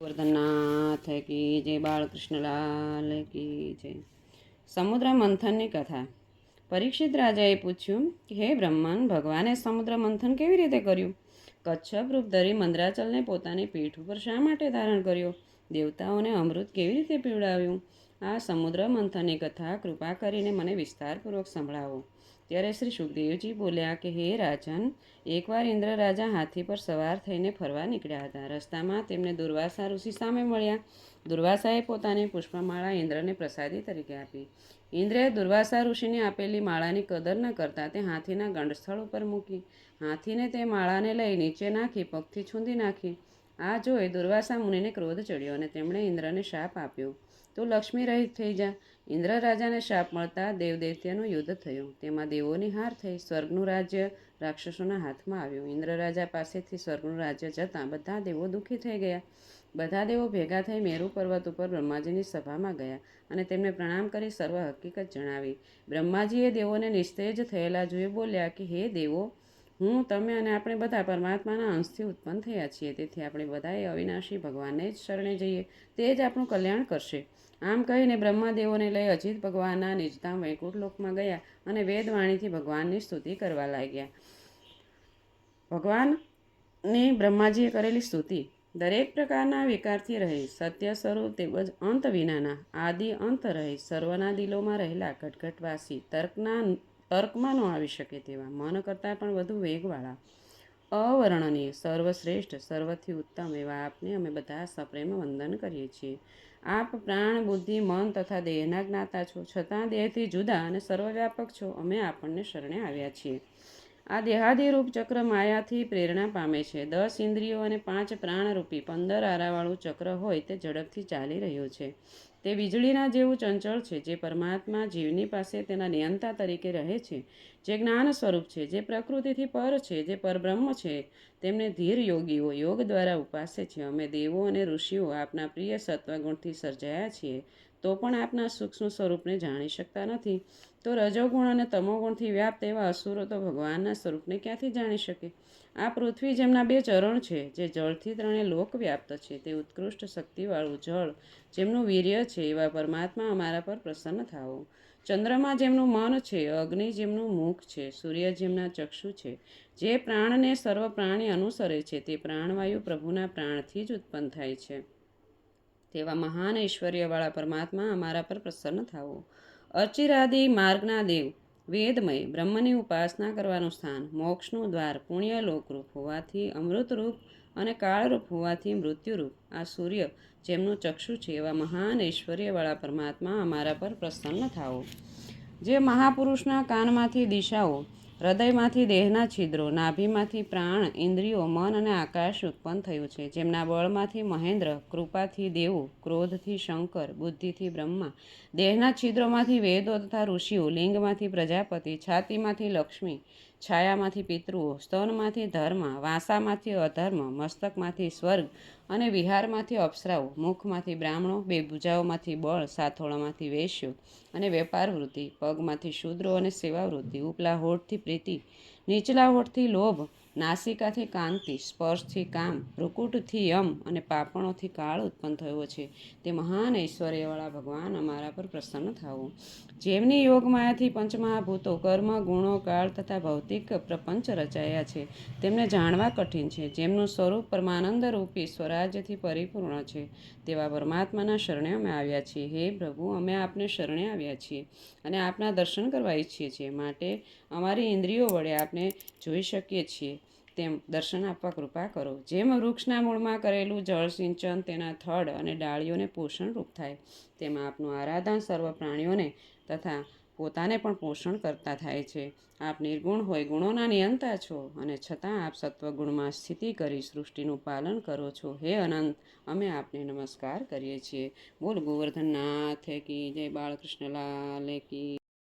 ગોવર્ધનનાથ કી જય, બાળકૃષ્ણલાલ કી જય. સમુદ્ર મંથનની કથા. પરીક્ષિત રાજાએ પૂછ્યું કે હે બ્રહ્મન, ભગવાને સમુદ્ર મંથન કેવી રીતે કર્યું? કચ્છપ રૂપ ધરી મંદરાચલને પોતાની પીઠ ઉપર શા માટે ધારણ કર્યો? દેવતાઓને અમૃત કેવી રીતે પીવડાવ્યું? આ સમુદ્ર મંથનની કથા કૃપા કરીને મને વિસ્તારપૂર્વક સંભળાવો. ત્યારે શ્રી સુખદેવજી બોલ્યા કે હે રાજન, એકવાર ઇન્દ્ર રાજા હાથી પર સવાર થઈને ફરવા નીકળ્યા હતા. રસ્તામાં તેમને દુર્વાસા ઋષિ સામે મળ્યા. દુર્વાસાએ પોતાની પુષ્પમાળા ઇન્દ્રને પ્રસાદી તરીકે આપી. ઇન્દ્રએ દુર્વાસા ઋષિને આપેલી માળાની કદર ન કરતા તે હાથીના ગંડસ્થળ ઉપર મૂકી. હાથીને તે માળાને લઈ નીચે નાખી પગથી છૂંદી નાખી. આ જોઈ દુર્વાસા મુનિને ક્રોધ ચડ્યો અને તેમણે ઇન્દ્રને શાપ આપ્યો, તું લક્ષ્મી રહિત થઈ જા. ઇન્દ્ર રાજાને શાપ મળતા દેવદૈત્યનું યુદ્ધ થયું. તેમાં દેવોની હાર થઈ. સ્વર્ગનું રાજ્ય રાક્ષસોના હાથમાં આવ્યું. ઇન્દ્ર રાજા પાસેથી સ્વર્ગનું રાજ્ય જતાં બધા દેવો દુઃખી થઈ ગયા. બધા દેવો ભેગા થઈ મેરુ પર્વત ઉપર બ્રહ્માજીની સભામાં ગયા અને તેમને પ્રણામ કરી સર્વ હકીકત જણાવી. બ્રહ્માજીએ દેવોને નિસ્તેજ થયેલા જોઈ બોલ્યા કે હે દેવો, હું, તમે અને આપણે બધા પરમાત્માના અંશથી ઉત્પન્ન થયા છીએ. તેથી આપણે બધાએ અવિનાશી ભગવાનને જ શરણે જઈએ, તે જ આપણું કલ્યાણ કરશે. આમ કહીને બ્રહ્માદેવોને લઈ અજીત ભગવાનના નિજધામ વૈકુંઠ લોકમાં ગયા અને વેદવાણીથી ભગવાનની સ્તુતિ કરવા લાગ્યા. ભગવાનની બ્રહ્માજીએ કરેલી સ્તુતિ. દરેક પ્રકારના વિકારથી રહી, સત્ય સ્વરૂપ તેમજ અંત વિનાના, આદિ અંત રહી, સર્વના દિલોમાં રહેલા, ઘટઘટવાસી, તર્કમાં ન આવી શકે તેવા, મન કરતાં પણ વધુ વેગવાળા, અવર્ણનીય, સર્વશ્રેષ્ઠ, સર્વથી ઉત્તમ એવા આપને અમે બધા સપ્રેમ વંદન કરીએ છીએ. આપ પ્રાણ, બુદ્ધિ, મન તથા દેહના જ્ઞાતા છો, છતાં દેહથી જુદા અને સર્વવ્યાપક છો. અમે આપણને શરણે આવ્યા છીએ. આ દેહાદિરૂપ ચક્ર માયાથી પ્રેરણા પામે છે. 10 ઇન્દ્રિયો અને 5 પ્રાણરૂપી 15 આરાવાળું ચક્ર હોય તે ઝડપથી ચાલી રહ્યું છે. તે વીજળીના જેવું ચંચળ છે. જે પરમાત્મા જીવની પાસે તેના નિયંતા તરીકે રહે છે, જે જ્ઞાન સ્વરૂપ છે, જે પ્રકૃતિથી પર છે, જે પરબ્રહ્મ છે, તેમને ધીર યોગીઓ યોગ દ્વારા ઉપાસે છે. અમે દેવો અને ઋષિઓ આપના પ્રિય સત્વગુણથી સર્જાયા છીએ, તો પણ આપના સૂક્ષ્મ સ્વરૂપને જાણી શકતા નથી. તો રજોગુણ અને તમોગુણથી વ્યાપ્ત એવા અસુરો તો ભગવાનના સ્વરૂપને ક્યાંથી જાણી શકે? આ પૃથ્વી જેમના 2 ચરણ છે, જે જળથી 3 લોક વ્યાપ્ત છે, તે ઉત્કૃષ્ટ શક્તિવાળું જળ જેમનું વીર્ય છે, એવા પરમાત્મા અમારા પર પ્રસન્ન થાઓ. ચંદ્રમા જેમનું મન છે, અગ્નિ જેમનું મુખ છે, સૂર્ય જેમના ચક્ષુ છે, જે પ્રાણને સર્વ પ્રાણી અનુસરે છે, તે પ્રાણવાયુ પ્રભુના પ્રાણથી જ ઉત્પન્ન થાય છે, તેવા મહાન ઐશ્વર્યવાળા પરમાત્મા અમારા પર પ્રસન્ન થાઓ. અર્ચિરાદિ માર્ગના દેવ, વેદમય, બ્રહ્મની ઉપાસના કરવાનું સ્થાન, મોક્ષનું દ્વાર, પુણ્યલોકરૂપ હોવાથી અમૃતરૂપ અને કાળરૂપ હોવાથી મૃત્યુરૂપ, આ સૂર્ય જેમનું ચક્ષુ છે, એવા મહાન ઐશ્વર્યવાળા પરમાત્મા અમારા પર પ્રસન્ન થાઓ. જે મહાપુરુષના કાનમાંથી દિશાઓ, હૃદયમાંથી દેહના છિદ્રો, નાભીમાંથી પ્રાણ, ઇન્દ્રિયો, મન અને આકાશ ઉત્પન્ન થયું છે, જેમના બળમાંથી મહેન્દ્ર, કૃપાથી દેવો, ક્રોધથી શંકર, બુદ્ધિથી બ્રહ્મા, દેહના છિદ્રોમાંથી વેદો તથા ઋષિઓ, લિંગમાંથી પ્રજાપતિ, છાતીમાંથી લક્ષ્મી, છાયામાંથી પિતૃઓ, સ્તનમાંથી ધર્મ, વાંસામાંથી અધર્મ, મસ્તકમાંથી સ્વર્ગ અને વિહારમાંથી અપ્સરાઓ, મુખમાંથી બ્રાહ્મણો, 2 ભુજાઓમાંથી બળ, સાથોળામાંથી વૈશ્યો અને વેપાર વૃત્તિ, પગમાંથી શૂદ્રો અને સેવા વૃત્તિ, ઉપલા હોઠથી પ્રીતિ, નીચલા હોઠથી લોભ, નાસિકાથી કાંતિ, સ્પર્શથી કામ, ભ્રુકુટથી યમ અને પાપણોથી કાળ ઉત્પન્ન થયો છે, તે મહાન ઐશ્વર્યવાળા ભગવાન અમારા પર પ્રસન્ન થાઓ. જેમની યોગમાયાથી પંચમહાભૂતો, કર્મ, ગુણો, કાળ તથા ભૌતિક પ્રપંચ રચાયા છે, તેમને જાણવા કઠિન છે, જેમનું સ્વરૂપ પરમાનંદ રૂપી સ્વરાજ્યથી પરિપૂર્ણ છે, તેવા પરમાત્માના શરણે અમે આવ્યા છીએ. હે પ્રભુ, અમે આપને શરણે આવ્યા છીએ અને આપના દર્શન કરવા ઈચ્છીએ છીએ. માટે અમારી ઇન્દ્રિયો વડે આપને જોઈ શકીએ છીએ તેમ દર્શન આપવા કૃપા કરો. જેમ વૃક્ષના મૂળમાં કરેલું જળ સિંચન તેના થડ અને ડાળીઓને પોષણરૂપ થાય, તેમાં આપનું આરાધન સર્વ પ્રાણીઓને તથા પોતાને પણ પોષણ કરતા થાય છે. આપ નિર્ગુણ હોય, ગુણોના નિયંતા છો, અને છતાં આપ સત્વગુણમાં સ્થિતિ કરી સૃષ્ટિનું પાલન કરો છો. હે અનંત, અમે આપને નમસ્કાર કરીએ છીએ. બોલ ગોવર્ધનનાથ કી જય, બાળકૃષ્ણલાલ કી